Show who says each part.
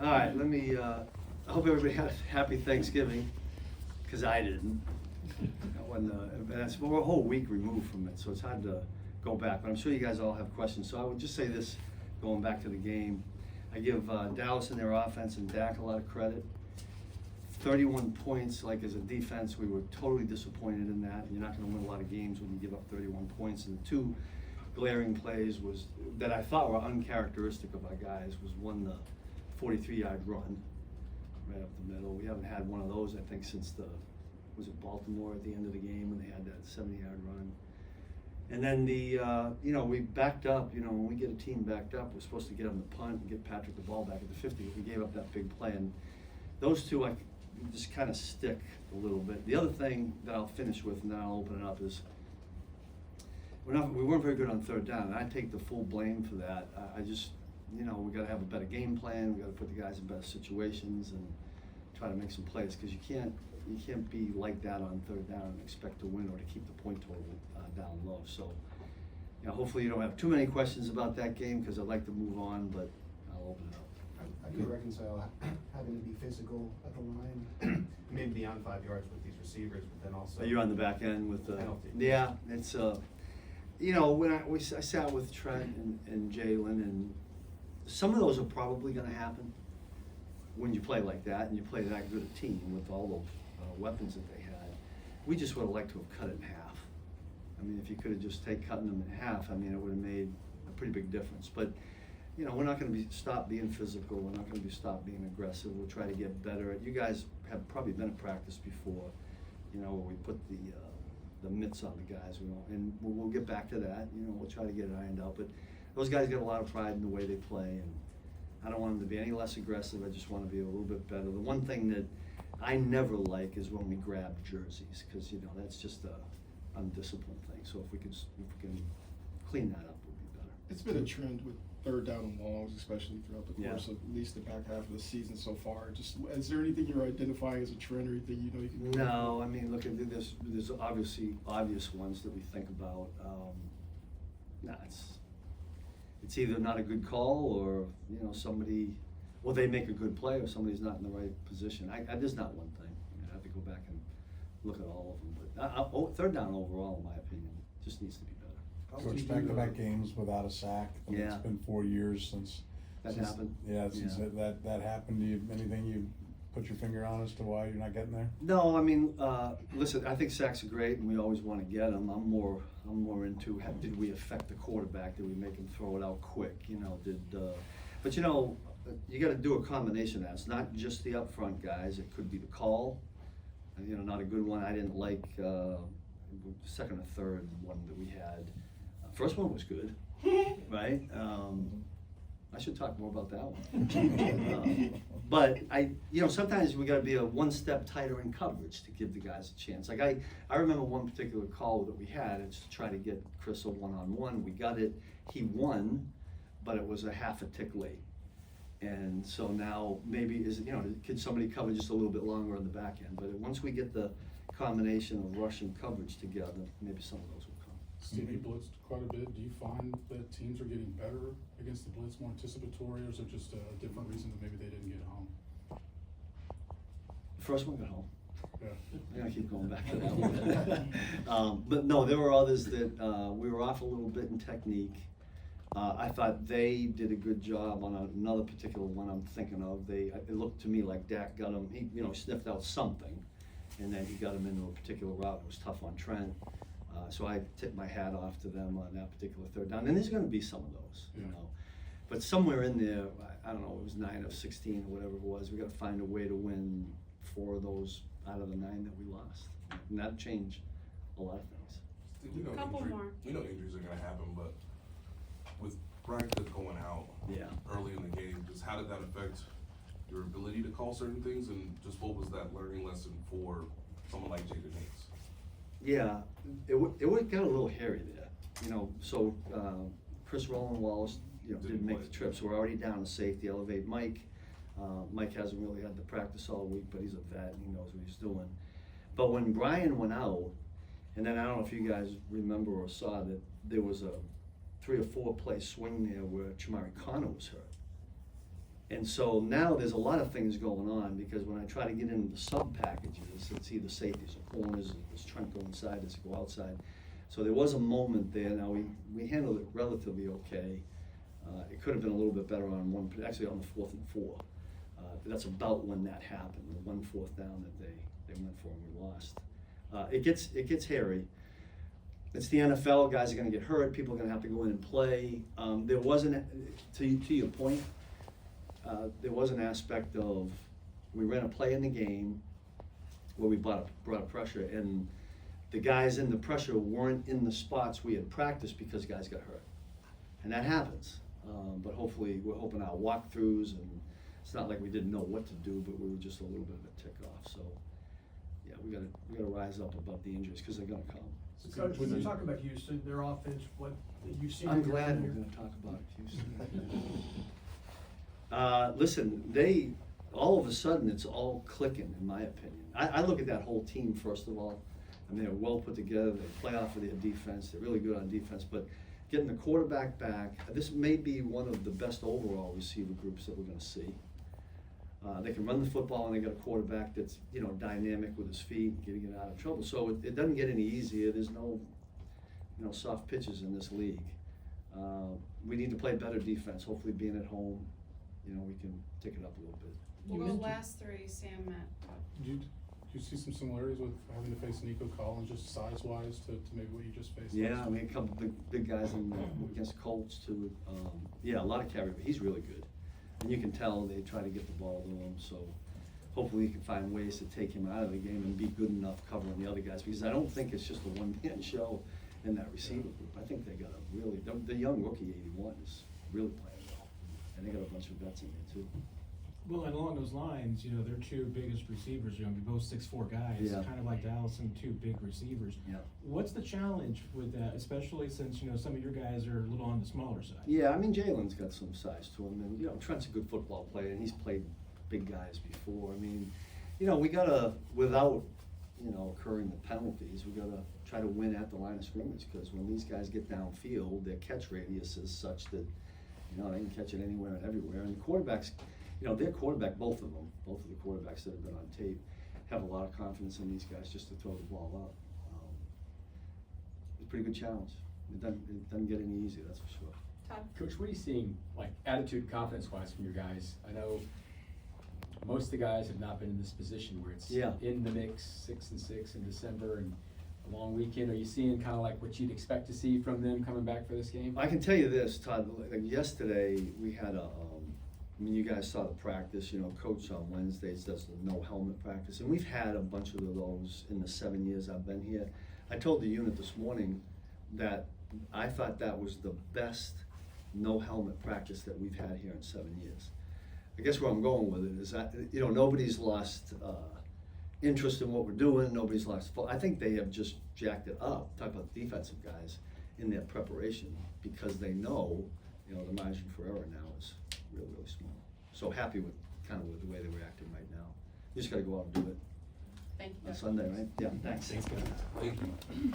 Speaker 1: All right, let me, I hope everybody had a happy Thanksgiving, because I didn't. When, and that's, we're a whole week removed from it, so it's hard to go back, but I'm sure you guys all have questions. So I would just say this, going back to the game. I give Dallas and their offense and Dak a lot of credit. 31 points, like as a defense, we were totally disappointed in that. You're not gonna win a lot of games when you give up 31 points. And the two glaring plays was, that I thought were uncharacteristic of our guys, was one, the 43-yard run, right up the middle. We haven't had one of those, I think, since was it Baltimore at the end of the game when they had that 70-yard run. And then we backed up, when we get a team backed up, we're supposed to get them the punt and get Patrick the ball back at the 50. We gave up that big play, and those two, I just kind of stick a little bit. The other thing that I'll finish with, and then I'll open it up, is we weren't very good on third down, and I take the full blame for that. I just, we got to have a better game plan. We got to put the guys in better situations and try to make some plays, because you can't be like that on third down and expect to win or to keep the point total down low. So, hopefully you don't have too many questions about that game, because I'd like to move on, but I'll open it up.
Speaker 2: I could reconcile having to be physical at the line, maybe beyond 5 yards with these receivers, but then also.
Speaker 1: You're on the back end with the
Speaker 2: penalty.
Speaker 1: Yeah, it's when I sat with Trent and Jalen, and some of those are probably going to happen when you play like that and you play that good a team with all those weapons that they had. We just would have liked to have cut it in half. I mean, if you could have just cutting them in half, I mean, it would have made a pretty big difference. But we're not going to stop being physical. We're not going to stop being aggressive. We'll try to get better. You guys have probably been at practice before, where we put the mitts on the guys, and we'll get back to that. We'll try to get it ironed out. But those guys got a lot of pride in the way they play, and I don't want them to be any less aggressive. I just want to be a little bit better. The one thing that I never like is when we grab jerseys, because that's just a undisciplined thing. So if we can clean that up, we'll be better.
Speaker 3: It's been a trend with third down and longs, especially throughout the course of at least the back half of the season so far. Just, is there anything you're identifying as a trend, or anything you can do?
Speaker 1: No, I mean, look, there's obviously obvious ones that we think about. It's either not a good call, or somebody, they make a good play, or somebody's not in the right position. There's not one thing. I have to go back and look at all of them. But third down overall, in my opinion, just needs to be better.
Speaker 4: Coach, back-to-back games without a sack. I mean, it's been 4 years since
Speaker 1: that happened.
Speaker 4: Yeah, since that happened. Do you anything you put your finger on as to why you're not getting there?
Speaker 1: No, I mean, listen, I think sacks are great, and we always want to get them. I'm more into did we affect the quarterback? Did we make him throw it out quick? But you got to do a combination of that. It's not just the upfront guys. It could be the call. Not a good one. I didn't like second or third one that we had. First one was good, right? I should talk more about that one. But sometimes we got to be a one step tighter in coverage to give the guys a chance. Like I remember one particular call that we had. It's to try to get Chris a one-on-one. We got it. He won, but it was a half a tick late. And so now maybe could somebody cover just a little bit longer on the back end? But once we get the combination of rush and coverage together, maybe some of those will come.
Speaker 5: Steve, you blitzed quite a bit. Do you find that teams are getting better against the blitz, more anticipatory, or is it just a different reason that maybe they didn't get home?
Speaker 1: The first one got home.
Speaker 5: Yeah.
Speaker 1: I'm gonna keep going back to that one. But no, there were others that we were off a little bit in technique. I thought they did a good job on another particular one I'm thinking of. It looked to me like Dak got him, he sniffed out something, and then he got him into a particular route that was tough on Trent. So I tip my hat off to them on that particular third down. And there's gonna be some of those, But somewhere in there, I don't know, it was 9 of 16 or whatever it was, we gotta find a way to win 4 of those out of the 9 that we lost. And that'd change a lot of things.
Speaker 6: Couple more.
Speaker 7: Injuries are gonna happen, but with Brian Cook going out early in the game, just how did that affect your ability to call certain things, and just what was that learning lesson for someone like Jaden Hicks?
Speaker 1: Yeah, it got a little hairy there, so Chris Roland Wallace, didn't make the trip, so we're already down to safety, elevate Mike. Mike hasn't really had the practice all week, but he's a vet and he knows what he's doing. But when Brian went out, and then I don't know if you guys remember or saw that there was a 3 or 4 play swing there where Chamari Connor was hurt. And so now there's a lot of things going on, because when I try to get into the sub-packages, it's either safeties or corners, and there's Trent go inside, there's go outside. So there was a moment there. Now we handled it relatively okay. It could have been a little bit better on actually on the 4th and 4. That's about when that happened, the 1 4th down that they went for and we lost. It gets hairy. It's the NFL, guys are gonna get hurt, people are gonna have to go in and play. There wasn't, to your point, there was an aspect of, we ran a play in the game where we brought up pressure, and the guys in the pressure weren't in the spots we had practiced because guys got hurt. And that happens, but hopefully, we're hoping our walkthroughs, and it's not like we didn't know what to do, but we were just a little bit of a tick off, so. Yeah, we gotta rise up above the injuries, because they're gonna come.
Speaker 6: So Coach, when you talk about Houston, their offense, what you've seen.
Speaker 1: I'm glad we're gonna talk about Houston. Listen, all of a sudden, it's all clicking, in my opinion. I look at that whole team, first of all. I mean, they're well put together, they play off of their defense, they're really good on defense, but getting the quarterback back, this may be one of the best overall receiver groups that we're gonna see. They can run the football, and they got a quarterback that's, dynamic with his feet, getting it out of trouble. So it doesn't get any easier. There's no, soft pitches in this league. We need to play better defense. Hopefully, being at home, we can tick it up a little bit.
Speaker 8: Well, the last 3, Sam met.
Speaker 5: Do you see some similarities with having to face Nico Collins, just size-wise, to maybe what you just faced?
Speaker 1: Yeah,
Speaker 5: last
Speaker 1: I mean,
Speaker 5: week?
Speaker 1: a couple big guys against Colts too. Yeah, a lot of carry, but he's really good. And you can tell they try to get the ball to him, so hopefully you can find ways to take him out of the game and be good enough covering the other guys, because I don't think it's just a one-man show in that receiver group. I think they got a really, the young rookie 81 is really playing well, and they got a bunch of vets in there too.
Speaker 9: Well, and along those lines, their 2 biggest receivers, both 6'4" guys,
Speaker 1: Yeah.
Speaker 9: kind of like Dallas and 2 big receivers.
Speaker 1: Yeah.
Speaker 9: What's the challenge with that, especially since, some of your guys are a little on the smaller side?
Speaker 1: Yeah, I mean, Jalen's got some size to him, and, Trent's a good football player, and he's played big guys before. I mean, we gotta, without, incurring the penalties, we gotta try to win at the line of scrimmage, because when these guys get downfield, their catch radius is such that, they can catch it anywhere and everywhere, and the quarterbacks, their quarterback, both of the quarterbacks that have been on tape, have a lot of confidence in these guys just to throw the ball up. It's a pretty good challenge. It doesn't get any easier, that's for sure.
Speaker 8: Todd?
Speaker 10: Coach, what are you seeing, like, attitude, confidence-wise from your guys? I know most of the guys have not been in this position where it's
Speaker 1: Yeah.
Speaker 10: in the mix, 6-6 in December and a long weekend. Are you seeing kind of like what you'd expect to see from them coming back for this game?
Speaker 1: I can tell you this, Todd, like yesterday, we had you guys saw the practice, Coach on Wednesdays does the no helmet practice, and we've had a bunch of those in the 7 years I've been here. I told the unit this morning that I thought that was the best no helmet practice that we've had here in 7 years. I guess where I'm going with it is that, nobody's lost interest in what we're doing, nobody's lost, I think they have just jacked it up, talk about defensive guys, in their preparation, because they know, the margin for error now is really, really small. So happy with the way they're reacting right now. You just gotta go out and do it
Speaker 8: Thank you.
Speaker 1: on Sunday, right? Yeah, thanks.
Speaker 7: Thank you.